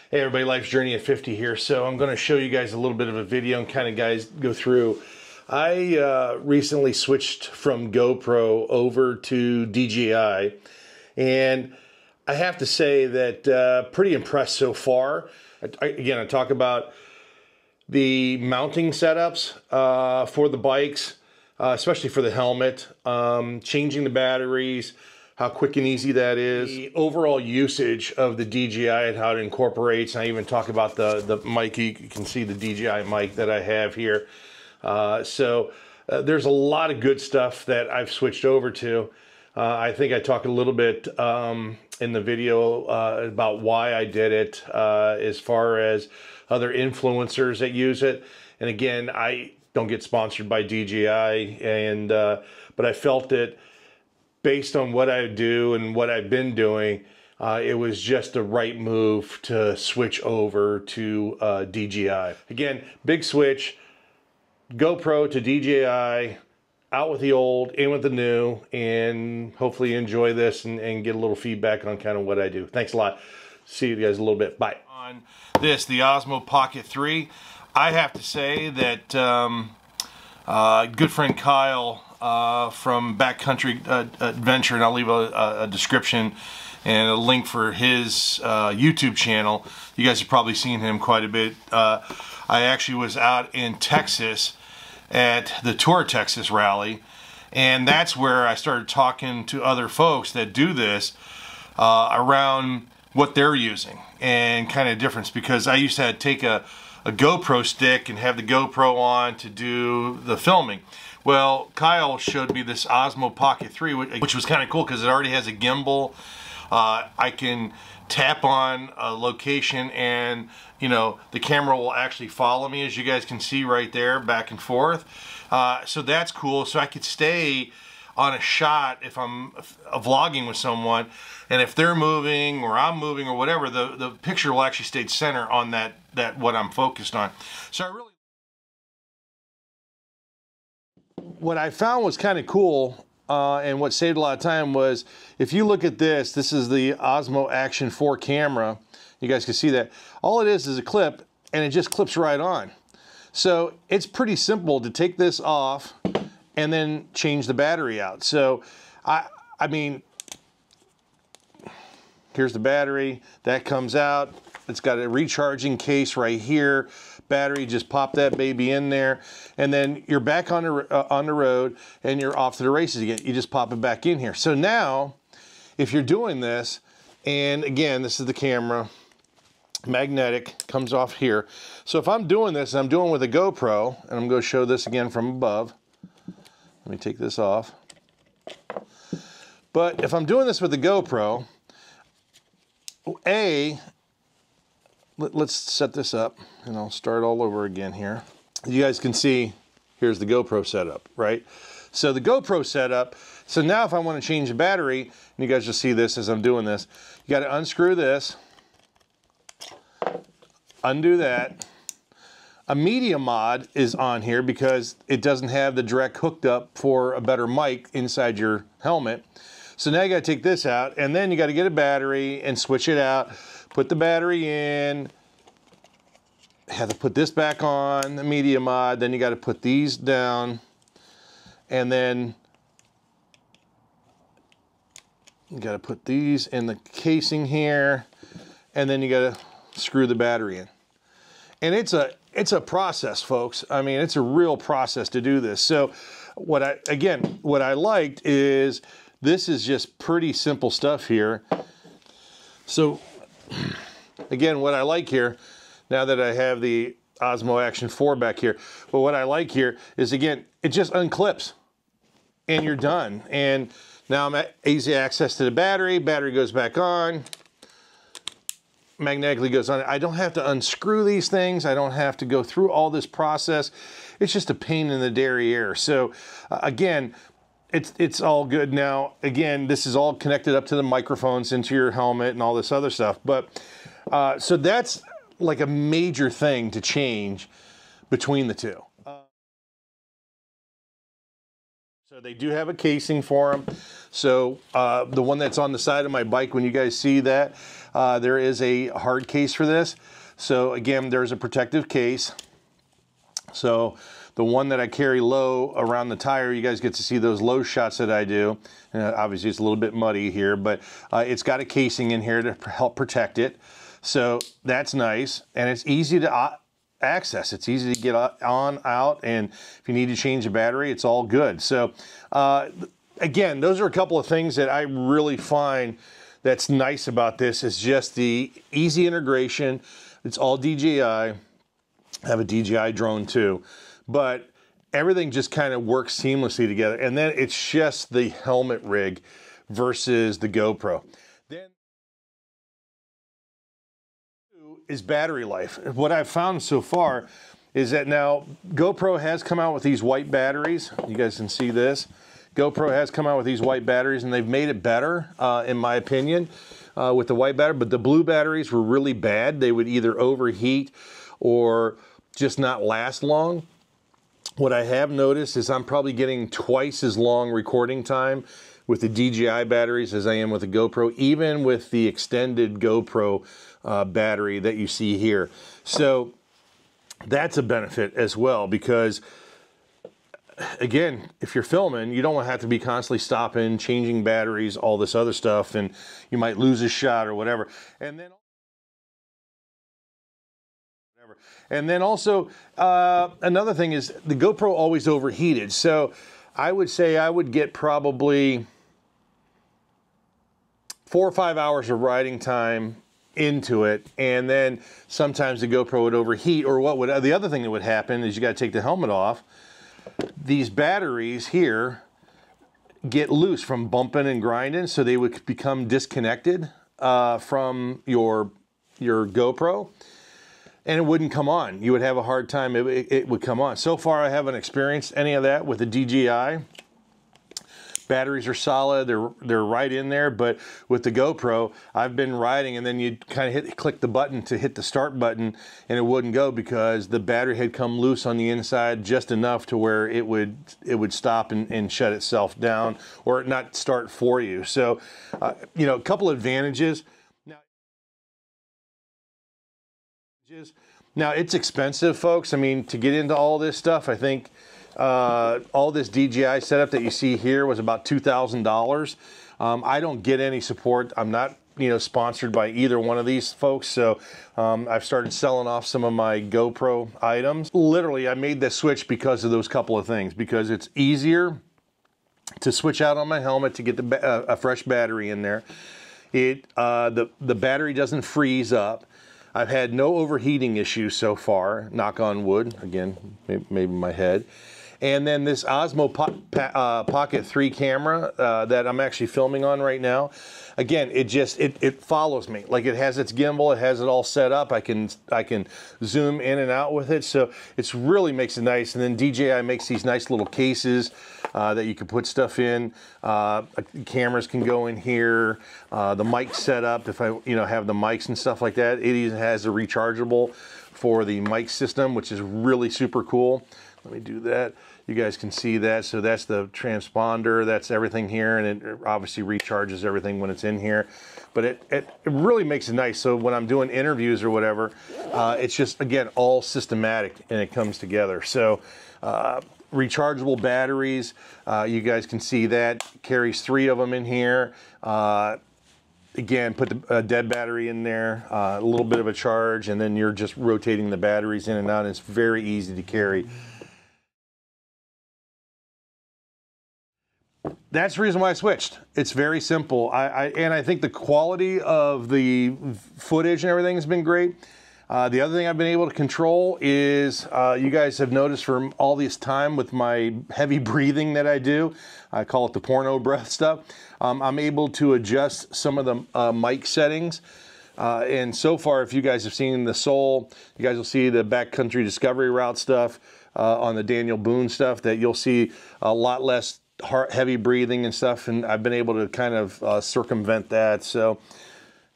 Hey everybody, Life's Journey at 50 here. So I'm going to show you guys a little bit of a video and kind of guys go through. I recently switched from GoPro over to DJI, and I have to say that pretty impressed so far. Again, I talk about the mounting setups for the bikes, especially for the helmet, changing the batteries, how quick and easy that is, the overall usage of the DJI and how it incorporates. And I even talk about the mic. You can see the DJI mic that I have here. There's a lot of good stuff that I've switched over to. I think I talked a little bit in the video about why I did it, as far as other influencers that use it. And again, I don't get sponsored by DJI, but I felt that based on what I do and what I've been doing, it was just the right move to switch over to DJI. Again, big switch, GoPro to DJI, out with the old, in with the new, and hopefully you enjoy this and get a little feedback on kind of what I do. Thanks a lot. See you guys in a little bit. Bye. On this, the Osmo Pocket 3, I have to say that good friend Kyle from Backcountry Adventure, and I'll leave a description and a link for his YouTube channel. You guys have probably seen him quite a bit. I actually was out in Texas at the Tour Texas rally, and that's where I started talking to other folks that do this around what they're using and kind of difference, because I used to take a GoPro stick and have the GoPro on to do the filming. Well, Kyle showed me this Osmo Pocket 3, which was kind of cool because it already has a gimbal. I can tap on a location and, you know, the camera will actually follow me, as you guys can see right there, back and forth. So that's cool. So I could stay on a shot if I'm vlogging with someone, and if they're moving or I'm moving or whatever, the picture will actually stay center on that what I'm focused on. So I really... What I found was kind of cool, and what saved a lot of time was, if you look at this, this is the Osmo Action 4 camera. You guys can see that. All it is a clip, and it just clips right on. So it's pretty simple to take this off and then change the battery out. So, I mean, here's the battery. That comes out. It's got a recharging case right here. Battery, just pop that baby in there, and then you're back on the road, and you're off to the races again. You just pop it back in here. So now, if you're doing this, and again, this is the camera, magnetic, comes off here. So if I'm doing this, I'm doing with a GoPro, and I'm going to show this again from above. Let me take this off. But if I'm doing this with the GoPro, let's set this up, and I'll start all over again here. You guys can see, here's the GoPro setup, right? So the GoPro setup, so now if I want to change the battery, and you guys just see this as I'm doing this, you got to unscrew this, undo that. A media mod is on here because it doesn't have the direct hooked up for a better mic inside your helmet. So now you got to take this out, and then you got to get a battery and switch it out. Put the battery in, have to put this back on, the media mod, then you got to put these down, and then you got to put these in the casing here, and then you got to screw the battery in. And it's a process, folks. I mean, it's a real process to do this. So what I liked is this is just pretty simple stuff here. So again, what I like here, now that I have the Osmo Action 4 back here, but what I like here is, again, it just unclips and you're done. And now I'm at easy access to the battery. Battery goes back on, magnetically goes on. I don't have to unscrew these things. I don't have to go through all this process. It's just a pain in the derriere. So again, it's all good. Now, again, this is all connected up to the microphones into your helmet and all this other stuff. But so that's like a major thing to change between the two. So they do have a casing for them. So the one that's on the side of my bike, when you guys see that, there is a hard case for this. So again, there's a protective case. So the one that I carry low around the tire, you guys get to see those low shots that I do. Obviously it's a little bit muddy here, but it's got a casing in here to help protect it. So that's nice, and it's easy to access. It's easy to get on, out, and if you need to change the battery, it's all good. So again, those are a couple of things that I really find that's nice about this, is just the easy integration. It's all DJI. I have a DJI drone too, but everything just kind of works seamlessly together. And then it's just the helmet rig versus the GoPro. Then is battery life. What I've found so far is that now GoPro has come out with these white batteries. You guys can see this. GoPro has come out with these white batteries, and they've made it better, in my opinion, with the white battery. But the blue batteries were really bad. They would either overheat or just not last long. What I have noticed is I'm probably getting twice as long recording time with the DJI batteries as I am with the GoPro, even with the extended GoPro battery that you see here. So that's a benefit as well, because again, if you're filming, you don't want to have to be constantly stopping, changing batteries, all this other stuff, and you might lose a shot or whatever. And then also, another thing is the GoPro always overheated. So I would say I would get probably 4 or 5 hours of riding time into it, and then sometimes the GoPro would overheat. Or what would the other thing that would happen is you got to take the helmet off. These batteries here get loose from bumping and grinding, so they would become disconnected from your GoPro, and it wouldn't come on. You would have a hard time. It would come on. So far, I haven't experienced any of that with the DJI. Batteries are solid, they're right in there, but with the GoPro, I've been riding, and then you kind of click the button to hit the start button, and it wouldn't go because the battery had come loose on the inside just enough to where it would stop and shut itself down, or not start for you. So, you know, a couple advantages. Now it's expensive, folks. I mean, to get into all this stuff, I think all this DJI setup that you see here was about $2,000. I don't get any support. I'm not, you know, sponsored by either one of these folks. So I've started selling off some of my GoPro items. Literally, I made this switch because of those couple of things, because it's easier to switch out on my helmet to get a fresh battery in there. The battery doesn't freeze up. I've had no overheating issues so far, knock on wood, again, maybe my head. And then this Osmo Pocket 3 camera that I'm actually filming on right now, again, it follows me. Like, it has its gimbal, it has it all set up. I can zoom in and out with it, so it really makes it nice. And then DJI makes these nice little cases that you can put stuff in. Cameras can go in here. The mic setup, if I have the mics and stuff like that. It even has a rechargeable for the mic system, which is really super cool. Let me do that. You guys can see that. So that's the transponder. That's everything here, and it obviously recharges everything when it's in here. But it really makes it nice. So when I'm doing interviews or whatever, it's just, again, all systematic, and it comes together. So rechargeable batteries, you guys can see that. Carries 3 of them in here. Again, put the dead battery in there, a little bit of a charge, and then you're just rotating the batteries in and out. And it's very easy to carry. That's the reason why I switched. It's very simple. And I think the quality of the footage and everything has been great. The other thing I've been able to control is, you guys have noticed from all this time with my heavy breathing that I do, I call it the porno breath stuff, I'm able to adjust some of the mic settings. And so far, if you guys have seen the Soul, you guys will see the backcountry discovery route stuff, on the Daniel Boone stuff, that you'll see a lot less heavy breathing and stuff, and I've been able to kind of circumvent that. So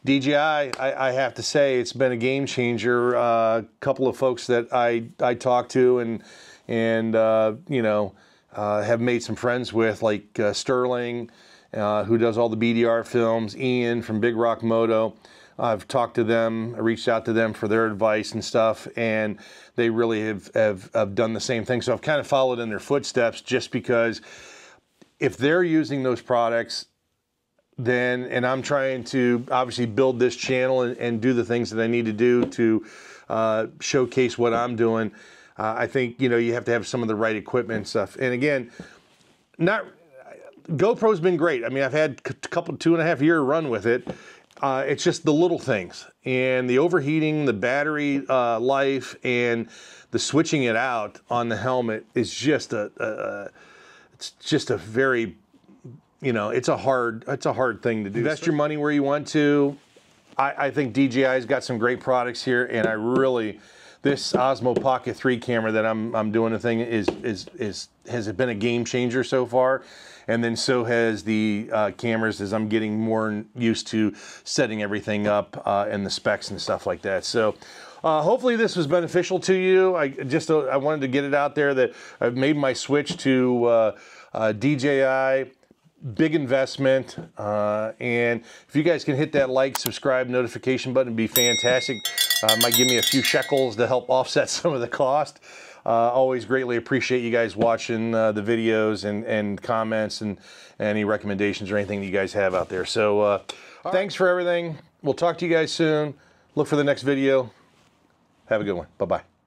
DJI, I have to say, it's been a game changer. A couple of folks that I talked to and you know, have made some friends with, like Sterling, who does all the BDR films, Ian from Big Rock Moto. I've talked to them, I reached out to them for their advice and stuff, and they really have done the same thing. So I've kind of followed in their footsteps, just because if they're using those products, then, and I'm trying to obviously build this channel and do the things that I need to do to showcase what I'm doing, I think, you know, you have to have some of the right equipment and stuff. And again, GoPro's been great. I mean, I've had a couple, 2.5 year run with it. It's just the little things, and the overheating, the battery life, and the switching it out on the helmet is just it's just a very, you know, it's a hard thing to do. Invest your money where you want to. I think DJI's got some great products here, and I really, this Osmo Pocket 3 camera that I'm doing a thing has been a game changer so far. And then so has the cameras, as I'm getting more used to setting everything up and the specs and stuff like that. So hopefully this was beneficial to you. I wanted to get it out there that I've made my switch to DJI. Big investment, and if you guys can hit that like, subscribe, notification button, it'd be fantastic. Might give me a few shekels to help offset some of the cost. Always greatly appreciate you guys watching the videos and comments and any recommendations or anything that you guys have out there. So thanks for everything. We'll talk to you guys soon. Look for the next video. Have a good one. Bye-bye.